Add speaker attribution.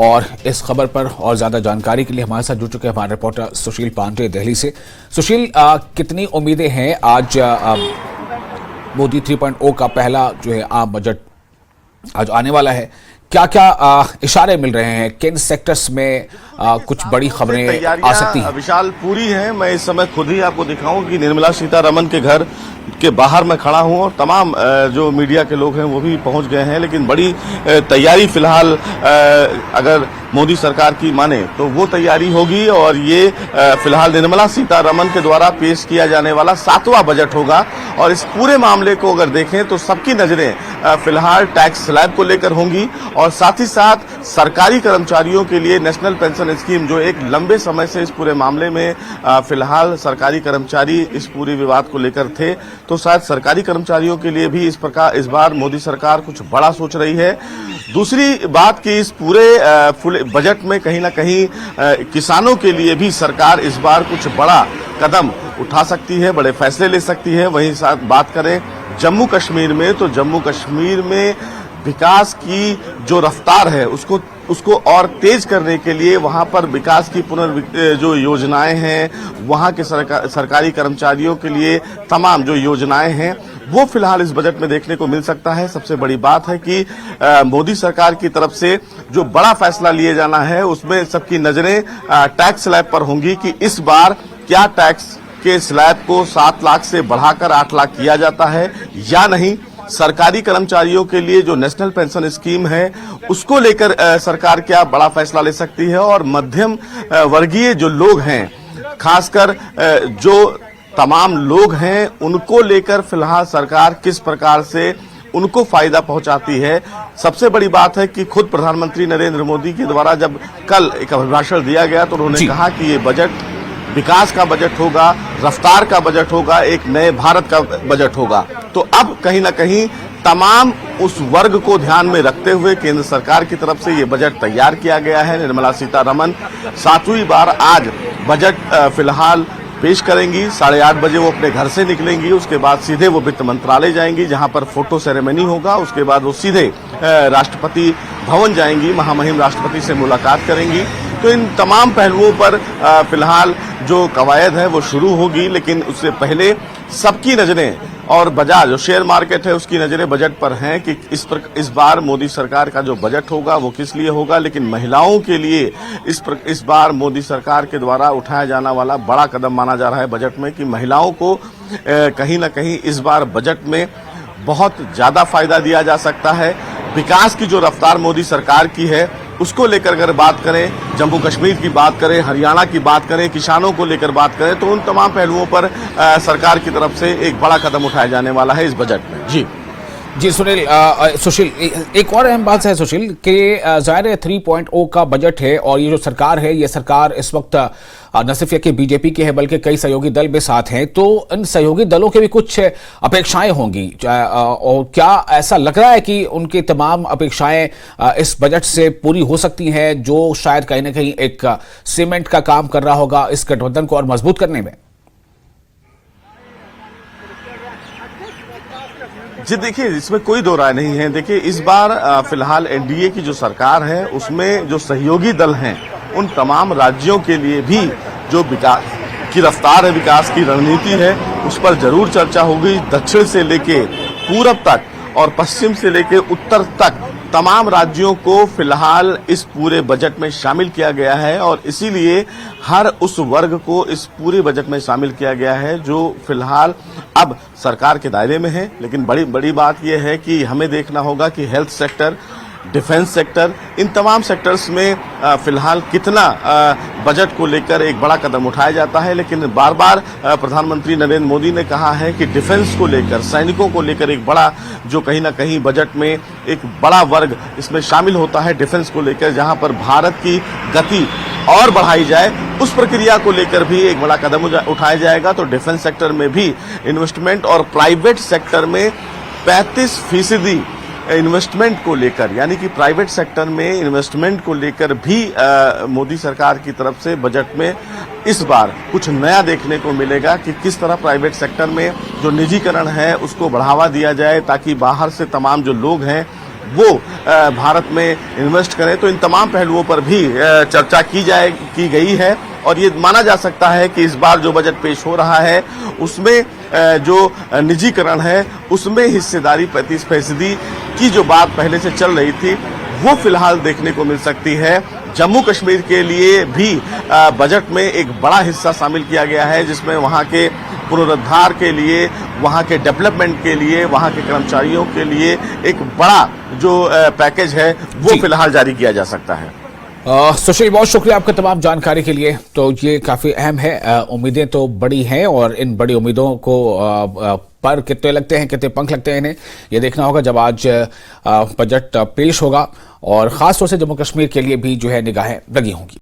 Speaker 1: और इस खबर पर और ज्यादा जानकारी के लिए हमारे साथ जुड़ चुके हैं हमारे रिपोर्टर सुशील पांडे दिल्ली से। सुशील, कितनी उम्मीदें हैं आज मोदी 3.0 का पहला जो है आम बजट आज आने वाला है? क्या क्या इशारे मिल रहे हैं? किन सेक्टर्स में कुछ बड़ी खबरें आ सकती हैं?
Speaker 2: विशाल पूरी है। मैं इस समय खुद ही आपको दिखाऊं कि निर्मला सीतारमण के घर के बाहर मैं खड़ा हूं और तमाम जो मीडिया के लोग हैं वो भी पहुंच गए हैं। लेकिन बड़ी तैयारी फिलहाल अगर मोदी सरकार की माने तो वो तैयारी होगी और ये फिलहाल निर्मला सीतारमण के द्वारा पेश किया जाने वाला 7वां बजट होगा। और इस पूरे मामले को अगर देखें तो सबकी नजरें फिलहाल टैक्स स्लैब को लेकर होंगी और साथ ही साथ सरकारी कर्मचारियों के लिए नेशनल पेंशन स्कीम, जो एक लंबे समय से इस पूरे मामले में फिलहाल सरकारी कर्मचारी इस पूरे विवाद को लेकर थे, तो शायद सरकारी कर्मचारियों के लिए भी इस बार मोदी सरकार कुछ बड़ा सोच रही है। दूसरी बात कि इस पूरे बजट में कहीं ना कहीं किसानों के लिए भी सरकार इस बार कुछ बड़ा कदम उठा सकती है, बड़े फैसले ले सकती है। वहीं साथ बात करें जम्मू कश्मीर में, तो जम्मू कश्मीर में विकास की जो रफ्तार है उसको और तेज करने के लिए वहां पर विकास की जो योजनाएं हैं, वहां के सरकारी कर्मचारियों के लिए तमाम जो योजनाएं हैं वो फिलहाल इस बजट में देखने को मिल सकता है। सबसे बड़ी बात है कि मोदी सरकार की तरफ से जो बड़ा फैसला लिए जाना है उसमें सबकी नजरें टैक्स स्लैब पर होंगी कि इस बार क्या टैक्स के स्लैब को 7 लाख से बढ़ाकर 8 लाख किया जाता है या नहीं। सरकारी कर्मचारियों के लिए जो नेशनल पेंशन स्कीम है उसको लेकर सरकार क्या बड़ा फैसला ले सकती है। और मध्यम वर्गीय जो लोग हैं, खासकर जो तमाम लोग हैं, उनको लेकर फिलहाल सरकार किस प्रकार से उनको फायदा पहुंचाती है। सबसे बड़ी बात है कि खुद प्रधानमंत्री नरेंद्र मोदी के द्वारा जब कल एक अभिभाषण दिया गया तो उन्होंने कहा कि ये बजट विकास का बजट होगा, रफ्तार का बजट होगा, एक नए भारत का बजट होगा। तो अब कहीं ना कहीं तमाम उस वर्ग को ध्यान में रखते हुए केंद्र सरकार की तरफ से ये बजट तैयार किया गया है। निर्मला सीतारमण 7वीं बार आज बजट फिलहाल पेश करेंगी। 8:30 बजे वो अपने घर से निकलेंगी, उसके बाद सीधे वो वित्त मंत्रालय जाएंगी जहां पर फोटो सेरेमनी होगा। उसके बाद वो सीधे राष्ट्रपति भवन जाएंगी, महामहिम राष्ट्रपति से मुलाकात करेंगी। तो इन तमाम पहलुओं पर फिलहाल जो कवायद है वो शुरू होगी। लेकिन उससे पहले सबकी नजरें और बाजार जो शेयर मार्केट है उसकी नजरें बजट पर हैं कि इस बार मोदी सरकार का जो बजट होगा वो किस लिए होगा। लेकिन महिलाओं के लिए इस बार मोदी सरकार के द्वारा उठाया जाना वाला बड़ा कदम माना जा रहा है बजट में कि महिलाओं को कहीं ना कहीं इस बार बजट में बहुत ज्यादा फायदा दिया जा सकता है। विकास की जो रफ्तार मोदी सरकार की है उसको लेकर अगर बात करें, जम्मू कश्मीर की बात करें, हरियाणा की बात करें, किसानों को लेकर बात करें, तो उन तमाम पहलुओं पर सरकार की तरफ से एक बड़ा कदम उठाया जाने वाला है इस बजट में। जी
Speaker 1: सुशील, एक और अहम बात है सुशील कि जाहिर है 3.0 का बजट है और ये जो सरकार है, ये सरकार इस वक्त न सिर्फ कि बीजेपी के है बल्कि कई सहयोगी दल भी साथ हैं, तो इन सहयोगी दलों के भी कुछ अपेक्षाएं होंगी। और क्या ऐसा लग रहा है कि उनकी तमाम अपेक्षाएं इस बजट से पूरी हो सकती हैं, जो शायद कहीं ना कहीं एक सीमेंट का काम कर रहा होगा इस गठबंधन को और मजबूत करने में?
Speaker 2: जी देखिए, इसमें कोई दो राय नहीं है। देखिए, इस बार फिलहाल एनडीए की जो सरकार है उसमें जो सहयोगी दल हैं उन तमाम राज्यों के लिए भी जो विकास की रफ्तार है, विकास की रणनीति है, उस पर जरूर चर्चा होगी। दक्षिण से लेके पूरब तक और पश्चिम से लेके उत्तर तक तमाम राज्यों को फिलहाल इस पूरे बजट में शामिल किया गया है और इसीलिए हर उस वर्ग को इस पूरे बजट में शामिल किया गया है जो फिलहाल अब सरकार के दायरे में है। लेकिन बड़ी बात यह है कि हमें देखना होगा कि हेल्थ सेक्टर, डिफेंस सेक्टर, इन तमाम सेक्टर्स में फिलहाल कितना बजट को लेकर एक बड़ा कदम उठाया जाता है। लेकिन बार बार प्रधानमंत्री नरेंद्र मोदी ने कहा है कि डिफेंस को लेकर, सैनिकों को लेकर एक बड़ा जो कहीं ना कहीं बजट में एक बड़ा वर्ग इसमें शामिल होता है डिफेंस को लेकर, जहां पर भारत की गति और बढ़ाई जाए, उस प्रक्रिया को लेकर भी एक बड़ा कदम उठाया जाएगा। तो डिफेंस सेक्टर में भी इन्वेस्टमेंट और प्राइवेट सेक्टर में 35% इन्वेस्टमेंट को लेकर, यानी कि प्राइवेट सेक्टर में इन्वेस्टमेंट को लेकर भी मोदी सरकार की तरफ से बजट में इस बार कुछ नया देखने को मिलेगा कि किस तरह प्राइवेट सेक्टर में जो निजीकरण है उसको बढ़ावा दिया जाए ताकि बाहर से तमाम जो लोग हैं वो भारत में इन्वेस्ट करें। तो इन तमाम पहलुओं पर भी चर्चा की गई है और ये माना जा सकता है कि इस बार जो बजट पेश हो रहा है उसमें जो निजीकरण है उसमें हिस्सेदारी 35% की जो बात पहले से चल रही थी वो फिलहाल देखने को मिल सकती है। जम्मू कश्मीर के लिए भी बजट में एक बड़ा हिस्सा शामिल किया गया है जिसमें वहां के पुनरुद्धार के लिए, वहां के डेवलपमेंट के लिए, वहां के कर्मचारियों के लिए एक बड़ा जो पैकेज है वो फिलहाल जारी किया जा सकता है।
Speaker 1: सुशील, बहुत शुक्रिया आपका तमाम जानकारी के लिए। तो ये काफी अहम है, उम्मीदें तो बड़ी हैं और इन बड़ी उम्मीदों को पर कितने लगते हैं, कितने पंख लगते हैं, इन्हें ये देखना होगा जब आज बजट पेश होगा और खास तौर से जम्मू कश्मीर के लिए भी जो है निगाहें लगी होंगी।